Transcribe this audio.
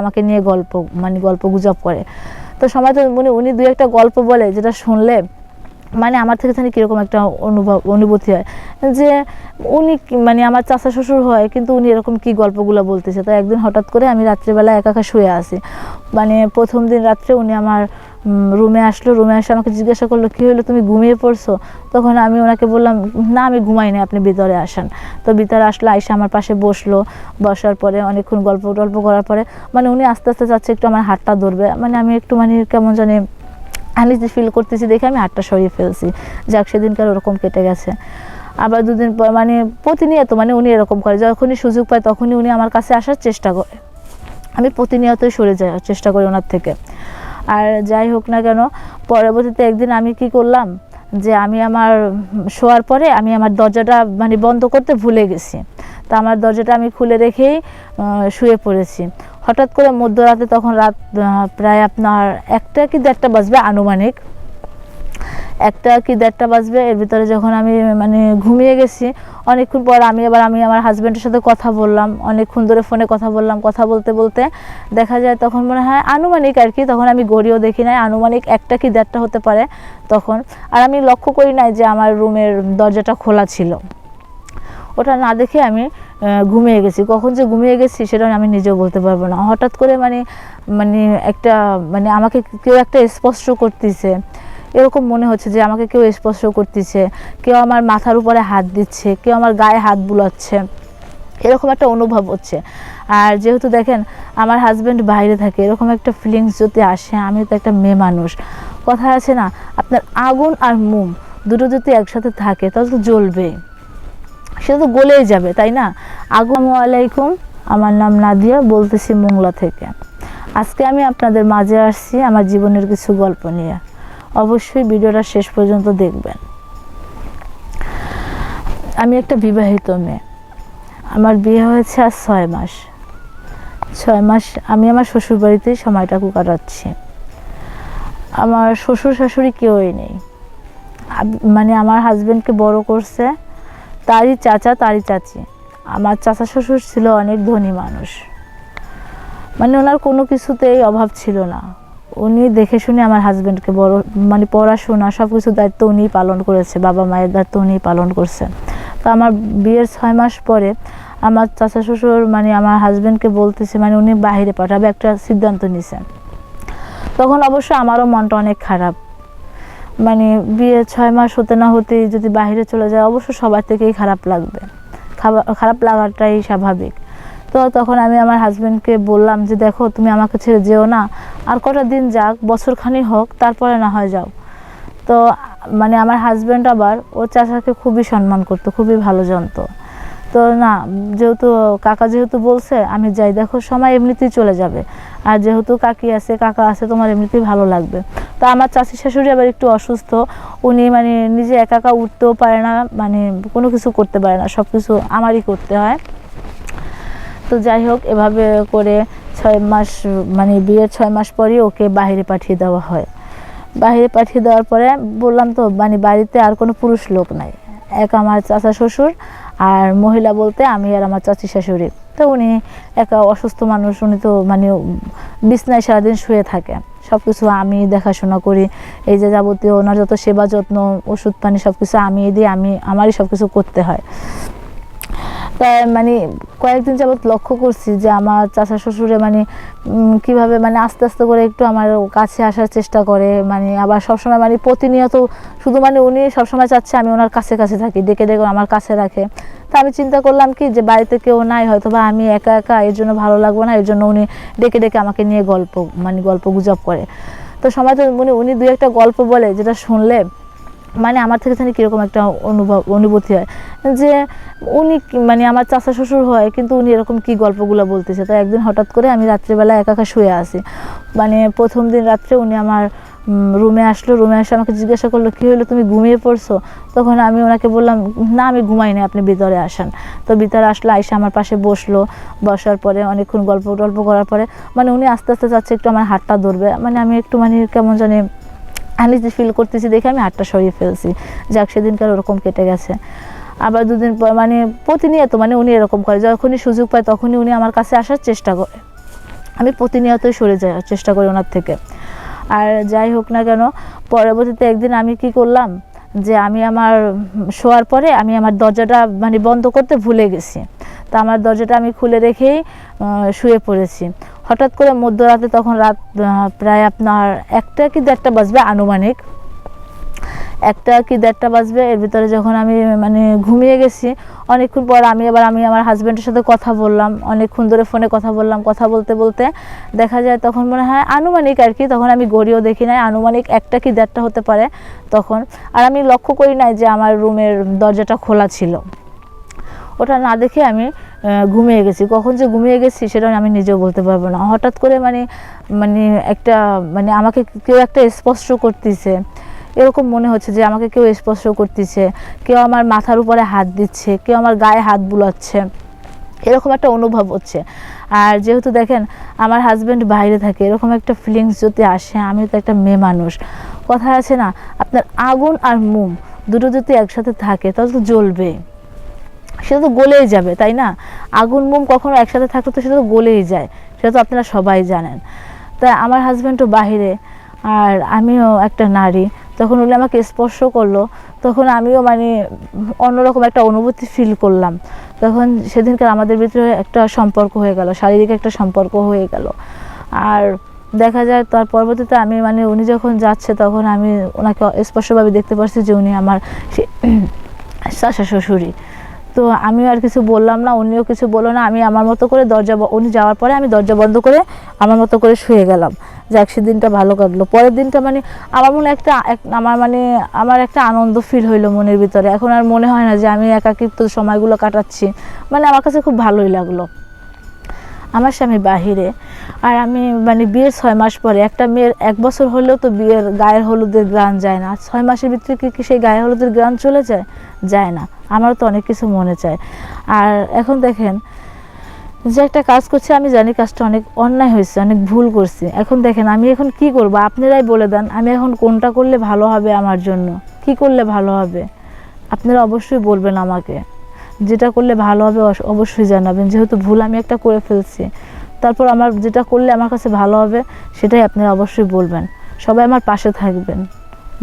আমাকে নিয়ে গল্প গুজব করে। তো সময় তো উনি দুই একটা গল্প বলে যেটা শুনলে মানে আমার থেকে জানি কীরকম একটা অনুভূতি হয় যে উনি আমার চাচা শ্বশুর হয়, কিন্তু উনি এরকম কী গল্পগুলো বলতেছে। তো একদিন হঠাৎ করে আমি রাত্রিবেলা একা একা শুয়ে আসি। প্রথম দিন রাত্রে উনি আমার রুমে আসলো, রুমে এসে আমাকে জিজ্ঞাসা করলো, কী হলো, তুমি ঘুমিয়ে পড়ছো? তখন আমি ওনাকে বললাম, না আমি ঘুমাই না, আপনি ভিতরে আসেন। তো ভিতরে আসলো, আইসা আমার পাশে বসলো। বসার পরে অনেকক্ষণ গল্প করার পরে উনি আস্তে আস্তে যাচ্ছে একটু আমার হাতটা ধরবে। আমি একটু কেমন জানি আনইজি ফিল করতেছি দেখে আমি হাতটা সরিয়ে ফেলছি। যাক, সেদিনকার ওরকম কেটে গেছে। আবার দুদিন পর প্রতিনিয়ত উনি এরকম করে, যখনই সুযোগ পায় তখনই উনি আমার কাছে আসার চেষ্টা করে। আমি প্রতিনিয়তই সরে যাওয়ার চেষ্টা করি ওনার থেকে। আর যাই হোক না কেন, পরবর্তীতে একদিন আমি কি করলাম যে আমি আমার শোয়ার পরে আমি আমার দরজাটা বন্ধ করতে ভুলে গেছি। তো আমার দরজাটা আমি খুলে রেখেই শুয়ে পড়েছি। হঠাৎ করে মধ্যরাতে, তখন রাত প্রায় আপনার 1টা কি 1:30 বাজবে, আনুমানিক 1টা কি 1:30 বাজবে। এর ভিতরে যখন আমি ঘুমিয়ে গেছি, অনেকক্ষণ পর আমি আমার হাজব্যান্ডের সাথে কথা বললাম, অনেকক্ষণ ধরে ফোনে কথা বললাম। কথা বলতে বলতে দেখা যায় তখন মনে হয় আনুমানিক আর কি, তখন আমি ঘড়িও দেখি নাই, আনুমানিক 1টা কি 1:30 হতে পারে তখন। আর আমি লক্ষ্য করি নাই যে আমার রুমের দরজাটা খোলা ছিল। ওটা না দেখে আমি ঘুমিয়ে গেছি। কখন যে ঘুমিয়ে গেছি সেটা আমি নিজেও বলতে পারবো না। হঠাৎ করে একটা আমাকে কেউ একটা স্পর্শ করতেছে, এরকম মনে হচ্ছে যে আমাকে কেউ স্পর্শ করতেছে, কেউ আমার মাথার উপরে হাত দিচ্ছে, কেউ আমার গায়ে হাত বুলাচ্ছে, এরকম একটা অনুভব হচ্ছে। আর যেহেতু দেখেন আমার হাজব্যান্ড বাইরে থাকে, এরকম একটা ফিলিংস যদি আসে, আমি তো একটা মেয়ে মানুষ, কথা আছে না, আপনার আগুন আর মোম দুটো যদি একসাথে থাকে তাহলে তো জ্বলবেই, সেটা তো গলেই যাবে, তাই না? আসসালামু আলাইকুম, আমার নাম নাদিয়া, বলতেছি মোংলা থেকে। আজকে আমি আপনাদের মাঝে আসছি আমার জীবনের কিছু গল্প নিয়ে। অবশ্যই ভিডিওটা শেষ পর্যন্ত দেখবেন। আমি একটা বিবাহিত মেয়ে, আমার বিয়ে হয়েছে আজ 6 মাস। 6 মাস আমি আমার শ্বশুরবাড়িতেই সময়টাকে কাটাচ্ছি। আমার শ্বশুর শাশুড়ি কেউই নেই। আমার হাজব্যান্ডকে বড় করছে তারই চাচা, তারই চাচি। আমার চাচা শ্বশুর ছিল অনেক ধনী মানুষ, ওনার কোনো কিছুতেই অভাব ছিল না। উনি দেখে শুনে আমার হাজব্যান্ডকে বড় পড়াশোনা সব কিছু দায়িত্ব উনিই পালন করেছে, বাবা মায়ের দায়িত্ব উনিই পালন করছে। তো আমার বিয়ের 6 মাস পরে আমার চাচা শ্বশুর আমার হাজব্যান্ডকে বলতেছে উনি বাইরে পাঠাবে, একটা সিদ্ধান্ত নিছেন। তখন অবশ্য আমারও মনটা অনেক খারাপ। বিয়ে 6 মাস হতে না হতেই যদি বাইরে চলে যায়, অবশ্য সবার থেকেই খারাপ লাগবে, খারাপ লাগাটাই স্বাভাবিক। তো তখন আমি আমার হাজব্যান্ডকে বললাম যে দেখো, তুমি আমাকে ছেড়ে যেও না, আর কটা দিন যাক, বছরখানি হোক, তারপরে না হয় যাও। তো আমার হাজব্যান্ড আবার ওর চাচাকে খুবই সম্মান করতো, খুবই ভালো জানতো। তো না, যেহেতু কাকা যেহেতু বলছে আমি যাই, দেখো সময় এমনিতেই চলে যাবে, আর যেহেতু কাকি আছে, কাকা আছে, তোমার এমনিতেই ভালো লাগবে। তো আমার চাচি শাশুড়ি আবার একটু অসুস্থ, উনি নিজে একা একা উঠতেও পারে না, কোনো কিছু করতে পারে না, সব কিছু আমারই করতে হয়। তো যাই হোক, এভাবে করে 6 মাস বিয়ের 6 মাস পরই ওকে বাইরে পাঠিয়ে দেওয়া হয়। বাইরে পাঠিয়ে দেওয়ার পরে বললাম তো বাড়িতে আর কোনো পুরুষ লোক নাই, এক আমার চাচা শ্বশুর, আর মহিলা বলতে আমি আর আমার চাচি শাশুড়ি। তো উনি একা অসুস্থ মানুষ, উনি তো বিছনায় সারাদিন শুয়ে থাকে, সব কিছু আমি দেখাশোনা করি। এই যে যাবতীয় ওনার যত সেবা যত্ন, ওষুধ পানি সব কিছু আমি দিই, আমারই সব কিছু করতে হয়। তাই কয়েকদিন যাবৎ লক্ষ্য করছি যে আমার চাচা শ্বশুরে কীভাবে আস্তে আস্তে করে একটু আমার কাছে আসার চেষ্টা করে, আবার সবসময় প্রতিনিয়ত শুধু উনি সবসময় চাচ্ছে আমি ওনার কাছে কাছে থাকি, ডেকে ডেকে আমার কাছে রাখে। তা আমি চিন্তা করলাম কি যে বাড়িতে কেউ নাই, হয়তো বা আমি একা একা, এর জন্য ভালো লাগবে না, এর জন্য উনি ডেকে ডেকে আমাকে নিয়ে গল্প গুজব করে। তো সময় তো উনি দুই একটা গল্প বলে যেটা শুনলে আমার থেকে জানি কীরকম একটা অনুভূতি হয় যে উনি আমার চাচা শ্বশুর হয়, কিন্তু উনি এরকম কী গল্পগুলো বলতেছে। তো একদিন হঠাৎ করে আমি রাত্রিবেলা একা একা শুয়ে আসি। প্রথম দিন রাত্রে উনি আমার রুমে আসলো, রুমে এসে আমাকে জিজ্ঞাসা করলো, কী হলো, তুমি ঘুমিয়ে পড়ছো? তখন আমি ওনাকে বললাম, না আমি ঘুমাই না, আপনি ভিতরে আসেন। তো ভিতরে আসলো, আইসা আমার পাশে বসলো। বসার পরে অনেকক্ষণ গল্প করার পরে উনি আস্তে আস্তে যাচ্ছে একটু আমার হাতটা ধরবে, আমি একটু কেমন জানি আনইজি ফিল করতেছি দেখে আমি হাতটা সরিয়ে ফেলছি। যাক, সেদিনকার ওরকম কেটে গেছে। আবার দুদিন পর প্রতিনিয়ত উনি এরকম করে, যখনই সুযোগ পায় তখনই উনি আমার কাছে আসার চেষ্টা করে। আমি প্রতিনিয়তই সরে যাওয়ার চেষ্টা করি ওনার থেকে। আর যাই হোক না কেন, পরবর্তীতে একদিন আমি কি করলাম, যে আমি আমার শোয়ার পরে আমি আমার দরজাটা মানে বন্ধ করতে ভুলে গেছি। তা আমার দরজাটা আমি খুলে রেখেই শুয়ে পড়েছি। হঠাৎ করে মধ্যরাতে, তখন রাত প্রায় আপনার 1টা কি 1:30 বাজবে আনুমানিক, 1টা কি 1:30 বাজবে। এর ভিতরে যখন আমি মানে ঘুমিয়ে গেছি, অনেকক্ষণ পর আমি আমার হাজব্যান্ডের সাথে কথা বললাম, অনেকক্ষণ ধরে ফোনে কথা বললাম। কথা বলতে বলতে দেখা যায় তখন মনে হয় আনুমানিক আর কি, তখন আমি ঘড়িও দেখি নাই, আনুমানিক 1টা কি 1:30 হতে পারে তখন। আর আমি লক্ষ্য করি নাই যে আমার রুমের দরজাটা খোলা ছিল। ওটা না দেখে আমি ঘুমিয়ে গেছি। কখন যে ঘুমিয়ে গেছি সেটা আমি নিজেও বলতে পারবো না। হঠাৎ করে মানে একটা আমাকে কেউ একটা স্পর্শ করতেছে, এরকম মনে হচ্ছে যে আমাকে কেউ স্পর্শ করতেছে, কেউ আমার মাথার উপরে হাত দিচ্ছে, কেউ আমার গায়ে হাত বুলাচ্ছে, এরকম একটা অনুভব হচ্ছে। আর যেহেতু দেখেন আমার হাজব্যান্ড বাইরে থাকে, এরকম একটা ফিলিংস যদি আসে, আমি তো একটা মেয়ে মানুষ, কথা আছে না, আপনার আগুন আর মোম দুটো যদি একসাথে থাকে তাহলে তো জ্বলবে, সেটা তো গলেই যাবে, তাই না? আগুন মোম কখনো একসাথে থাকলে তো সেটা তো গলেই যায়, সেটা তো আপনারা সবাই জানেন। তাই আমার হাজব্যান্ডও বাহিরে, আর আমিও একটা নারী, যখন উনি আমাকে স্পর্শ করলো তখন আমিও অন্যরকম একটা অনুভূতি ফিল করলাম। তখন সেদিনকার আমাদের ভিতরে একটা সম্পর্ক হয়ে গেল, শারীরিক একটা সম্পর্ক হয়ে গেল। আর দেখা যায় তার পরবর্তীতে আমি উনি যখন যাচ্ছে তখন আমি ওনাকে স্পষ্টভাবে দেখতে পাচ্ছি যে উনি আমার চাচা শ্বশুরই। তো আমিও আর কিছু বললাম না, উনিও কিছু বললো না। আমি আমার মতো করে উনি যাওয়ার পরে আমি দরজা বন্ধ করে আমার মতো করে শুয়ে গেলাম। যাক, সেদিনটা ভালো কাটলো। পরের দিনটা আমার মনে আমার একটা আনন্দ ফিল হইলো মনের ভিতরে। এখন আর মনে হয় না যে আমি একাকিত্ব সময়গুলো কাটাচ্ছি, আমার কাছে খুব ভালোই লাগলো। আমার স্বামী বাহিরে, আর আমি বিয়ের 6 মাস পরে, একটা মেয়ের 1 বছর হলেও তো বিয়ের গায়ের হলুদের গ্রান যায় না। 6 মাসের ভিতরে কি সেই গায়ের হলুদের গ্রান চলে যায় না। আমারও তো অনেক কিছু মনে চায়। আর এখন দেখেন যে একটা কাজ করছি, আমি জানি কাজটা অনেক অন্যায় হয়েছে, অনেক ভুল করছি। এখন দেখেন আমি এখন কি করব, আপনারাই বলে দেন আমি এখন কোনটা করলে ভালো হবে, আমার জন্য কি করলে ভালো হবে। আপনারা অবশ্যই বলবেন আমাকে, যেটা করলে ভালো হবে অবশ্যই জানাবেন। যেহেতু ভুল আমি একটা করে ফেলছি, তারপর আমার যেটা করলে আমার কাছে ভালো হবে সেটাই আপনারা অবশ্যই বলবেন। সবাই আমার পাশে থাকবেন।